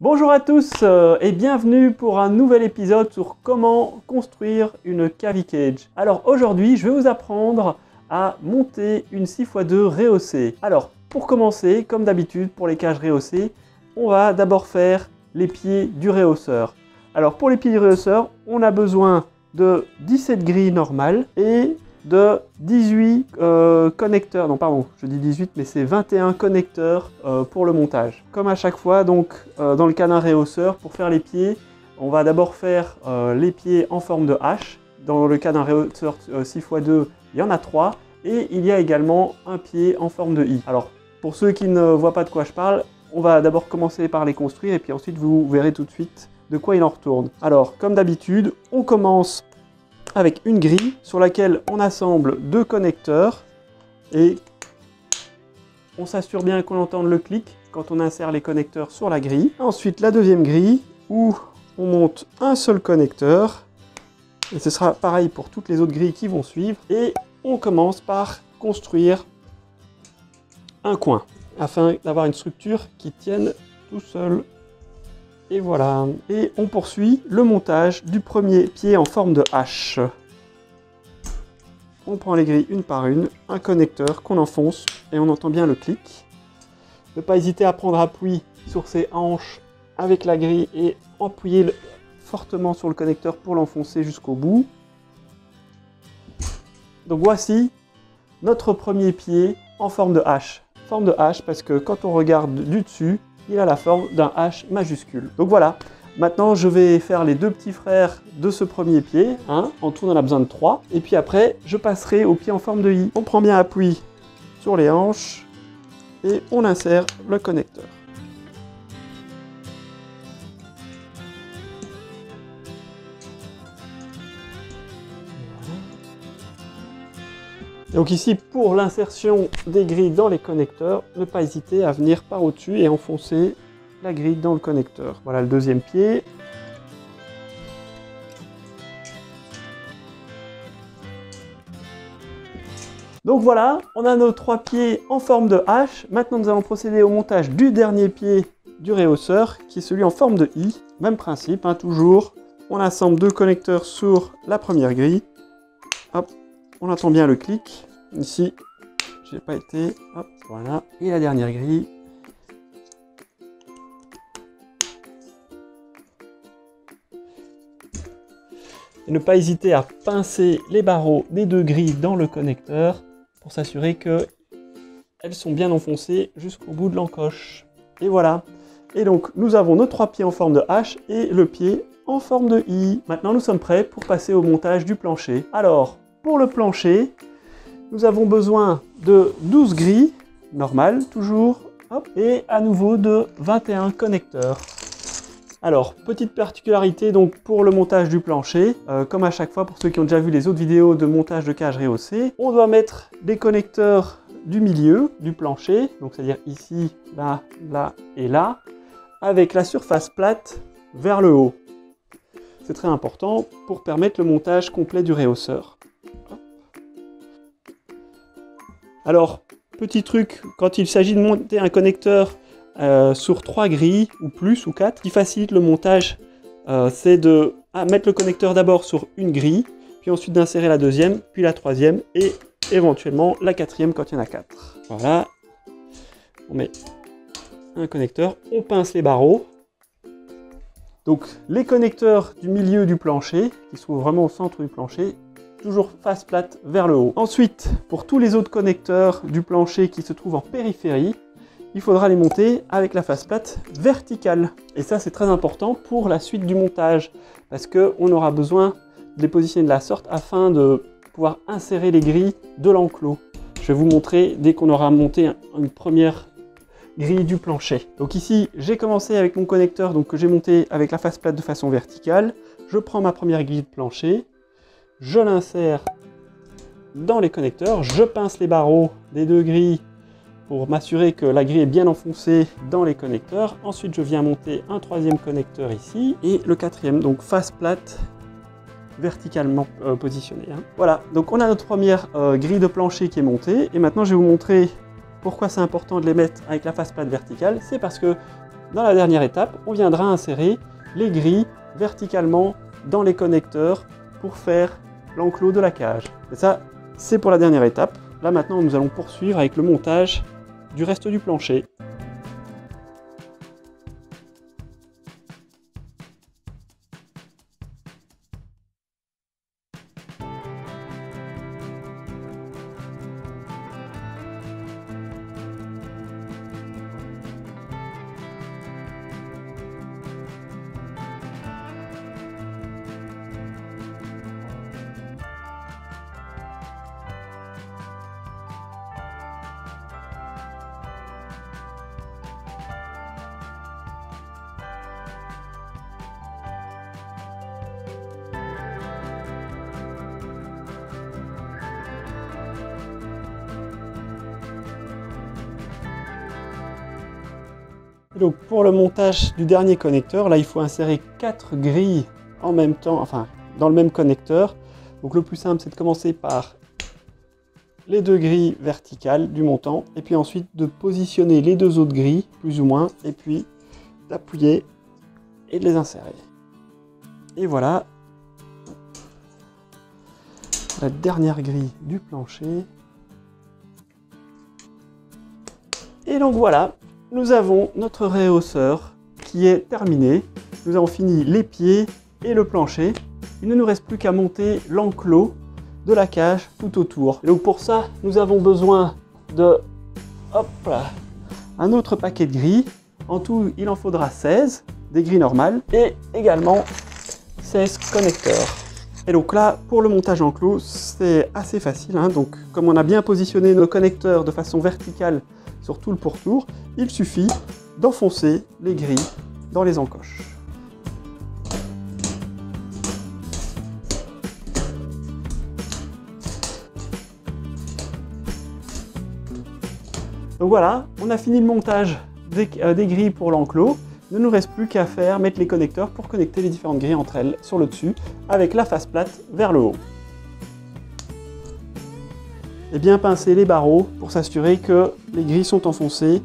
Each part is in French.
Bonjour à tous et bienvenue pour un nouvel épisode sur comment construire une Cavie Cage. Alors aujourd'hui, je vais vous apprendre à monter une 6x2 rehaussée. Alors pour commencer, comme d'habitude pour les cages rehaussées, on va d'abord faire les pieds du rehausseur. Alors pour les pieds du rehausseur, on a besoin de 17 grilles normales et de 18 connecteurs, non pardon, je dis 18 mais c'est 21 connecteurs pour le montage. Comme à chaque fois, donc dans le cas d'un rehausseur, pour faire les pieds, on va d'abord faire les pieds en forme de H. Dans le cas d'un rehausseur 6x2, il y en a 3 et il y a également un pied en forme de I. Alors pour ceux qui ne voient pas de quoi je parle, on va d'abord commencer par les construire et puis ensuite vous verrez tout de suite de quoi il en retourne. Alors comme d'habitude, on commence avec une grille sur laquelle on assemble deux connecteurs et on s'assure bien qu'on entende le clic quand on insère les connecteurs sur la grille. Ensuite la deuxième grille où on monte un seul connecteur et ce sera pareil pour toutes les autres grilles qui vont suivre et on commence par construire un coin afin d'avoir une structure qui tienne tout seul. Et voilà, et on poursuit le montage du premier pied en forme de H. On prend les grilles une par une, un connecteur qu'on enfonce et on entend bien le clic. Ne pas hésiter à prendre appui sur ses hanches avec la grille et appuyer fortement sur le connecteur pour l'enfoncer jusqu'au bout. Donc voici notre premier pied en forme de H. Forme de H parce que quand on regarde du dessus, il a la forme d'un H majuscule. Donc voilà, maintenant je vais faire les deux petits frères de ce premier pied. En tout, on en a besoin de 3. Et puis après, je passerai au pied en forme de I. On prend bien appui sur les hanches et on insère le connecteur. Donc ici, pour l'insertion des grilles dans les connecteurs, ne pas hésiter à venir par au-dessus et enfoncer la grille dans le connecteur. Voilà le deuxième pied. Donc voilà, on a nos 3 pieds en forme de H. Maintenant, nous allons procéder au montage du dernier pied du rehausseur, qui est celui en forme de I. Même principe, toujours. On assemble 2 connecteurs sur la première grille. Hop. On entend bien le clic. Ici, j'ai pas été. Hop, voilà. Et la dernière grille. Et ne pas hésiter à pincer les barreaux des 2 grilles dans le connecteur pour s'assurer qu'elles sont bien enfoncées jusqu'au bout de l'encoche. Et voilà. Et donc, nous avons nos 3 pieds en forme de H et le pied en forme de I. Maintenant, nous sommes prêts pour passer au montage du plancher. Alors, pour le plancher, nous avons besoin de 12 grilles, normales toujours, hop, et à nouveau de 21 connecteurs. Alors, petite particularité donc pour le montage du plancher, comme à chaque fois pour ceux qui ont déjà vu les autres vidéos de montage de cage rehaussée, on doit mettre des connecteurs du milieu du plancher, donc c'est-à-dire ici, là, là et là, avec la surface plate vers le haut. C'est très important pour permettre le montage complet du rehausseur. Alors, petit truc, quand il s'agit de monter un connecteur sur 3 grilles, ou plus, ou 4, qui facilite le montage, c'est de mettre le connecteur d'abord sur une grille, puis ensuite d'insérer la deuxième, puis la troisième, et éventuellement la quatrième quand il y en a 4. Voilà, on met un connecteur, on pince les barreaux. Donc, les connecteurs du milieu du plancher, qui se trouvent vraiment au centre du plancher, toujours face plate vers le haut. Ensuite, pour tous les autres connecteurs du plancher qui se trouvent en périphérie, il faudra les monter avec la face plate verticale. Et ça, c'est très important pour la suite du montage, parce qu'on aura besoin de les positionner de la sorte afin de pouvoir insérer les grilles de l'enclos. Je vais vous montrer dès qu'on aura monté une première grille du plancher. Donc ici, j'ai commencé avec mon connecteur donc, que j'ai monté avec la face plate de façon verticale. Je prends ma première grille de plancher. Je l'insère dans les connecteurs, je pince les barreaux des 2 grilles pour m'assurer que la grille est bien enfoncée dans les connecteurs. Ensuite, je viens monter un 3e connecteur ici et le 4e, donc face plate, verticalement positionné. Voilà, donc on a notre première grille de plancher qui est montée et maintenant je vais vous montrer pourquoi c'est important de les mettre avec la face plate verticale. C'est parce que dans la dernière étape, on viendra insérer les grilles verticalement dans les connecteurs pour faire l'enclos de la cage. Et ça, c'est pour la dernière étape. Là maintenant, nous allons poursuivre avec le montage du reste du plancher. Donc pour le montage du dernier connecteur, là il faut insérer 4 grilles en même temps, enfin dans le même connecteur. Donc le plus simple c'est de commencer par les 2 grilles verticales du montant et puis ensuite de positionner les 2 autres grilles plus ou moins et puis d'appuyer et de les insérer. Et voilà la dernière grille du plancher. Et donc voilà. Nous avons notre rehausseur qui est terminé. Nous avons fini les pieds et le plancher. Il ne nous reste plus qu'à monter l'enclos de la cage tout autour. Et donc pour ça, nous avons besoin de un autre paquet de grilles. En tout, il en faudra 16, des grilles normales, et également 16 connecteurs. Et donc là, pour le montage enclos, c'est assez facile. Donc comme on a bien positionné nos connecteurs de façon verticale sur tout le pourtour, il suffit d'enfoncer les grilles dans les encoches. Donc voilà, on a fini le montage des grilles pour l'enclos. Il ne nous reste plus qu'à mettre les connecteurs pour connecter les différentes grilles entre elles sur le dessus avec la face plate vers le haut. Et bien pincer les barreaux pour s'assurer que les grilles sont enfoncées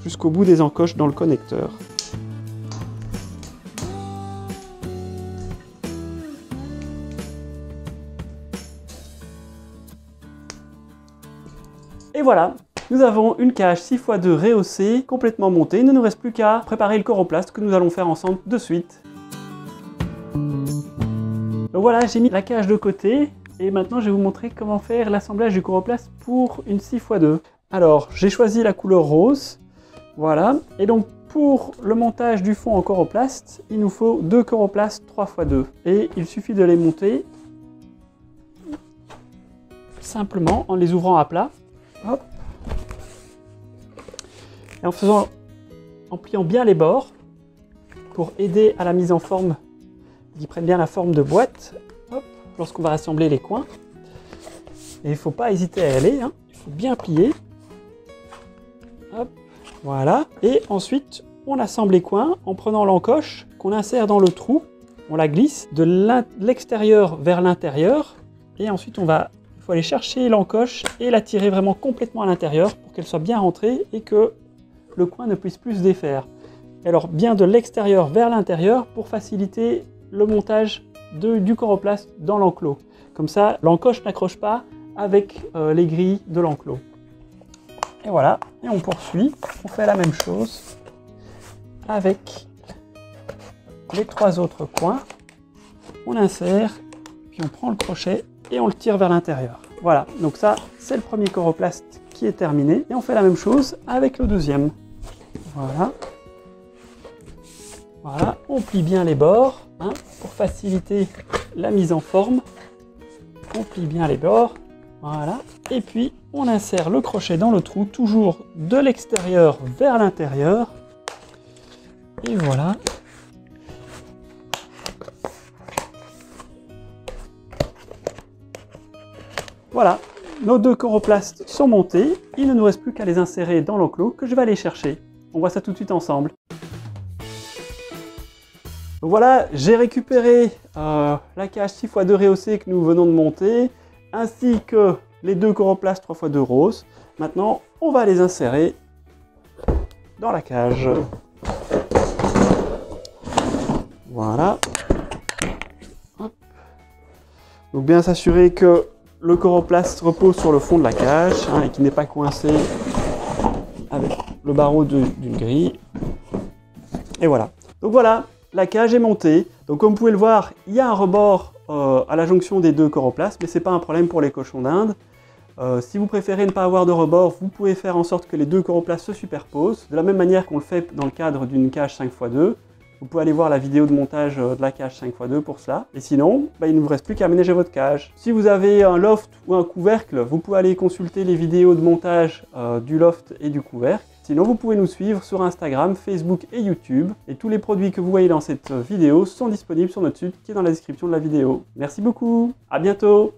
jusqu'au bout des encoches dans le connecteur. Et voilà, nous avons une cage 6x2 rehaussée, complètement montée. Il ne nous reste plus qu'à préparer le coroplaste que nous allons faire ensemble de suite. Donc voilà, j'ai mis la cage de côté. Et maintenant, je vais vous montrer comment faire l'assemblage du coroplaste pour une 6x2. Alors, j'ai choisi la couleur rose. Voilà. Et donc, pour le montage du fond en coroplaste, il nous faut 2 coroplastes 3x2. Et il suffit de les monter simplement en les ouvrant à plat. Hop. Et en pliant bien les bords pour aider à la mise en forme, qu'ils prennent bien la forme de boîte. Lorsqu'on va assembler les coins. Et il ne faut pas hésiter à y aller, il faut bien plier. Hop, voilà. Et ensuite, on assemble les coins en prenant l'encoche qu'on insère dans le trou. On la glisse de l'extérieur vers l'intérieur. Et ensuite, il faut aller chercher l'encoche et la tirer vraiment complètement à l'intérieur pour qu'elle soit bien rentrée et que le coin ne puisse plus se défaire. Et alors, bien de l'extérieur vers l'intérieur pour faciliter le montage du coroplaste dans l'enclos. Comme ça, l'encoche n'accroche pas avec les grilles de l'enclos. Et voilà, et on poursuit. On fait la même chose avec les 3 autres coins. On insère, puis on prend le crochet et on le tire vers l'intérieur. Voilà, donc ça, c'est le premier coroplaste qui est terminé. Et on fait la même chose avec le deuxième. Voilà. Voilà, on plie bien les bords pour faciliter la mise en forme. On plie bien les bords, voilà. Et puis on insère le crochet dans le trou, toujours de l'extérieur vers l'intérieur. Et voilà. Voilà, nos 2 coroplastes sont montés. Il ne nous reste plus qu'à les insérer dans l'enclos que je vais aller chercher. On voit ça tout de suite ensemble. Donc voilà, j'ai récupéré la cage 6x2 rehaussée que nous venons de monter, ainsi que les 2 coroplastes 3x2 roses. Maintenant, on va les insérer dans la cage. Voilà. Hop. Donc bien s'assurer que le coroplaste repose sur le fond de la cage hein, et qu'il n'est pas coincé avec le barreau d'une grille. Et voilà. Donc voilà, la cage est montée. Donc comme vous pouvez le voir, il y a un rebord à la jonction des deux coroplastes, mais ce n'est pas un problème pour les cochons d'Inde. Si vous préférez ne pas avoir de rebord, vous pouvez faire en sorte que les deux coroplastes se superposent, de la même manière qu'on le fait dans le cadre d'une cage 5x2. Vous pouvez aller voir la vidéo de montage de la cage 5x2 pour cela. Et sinon, il ne vous reste plus qu'à aménager votre cage. Si vous avez un loft ou un couvercle, vous pouvez aller consulter les vidéos de montage du loft et du couvercle. Sinon, vous pouvez nous suivre sur Instagram, Facebook et YouTube. Et tous les produits que vous voyez dans cette vidéo sont disponibles sur notre site qui est dans la description de la vidéo. Merci beaucoup, à bientôt!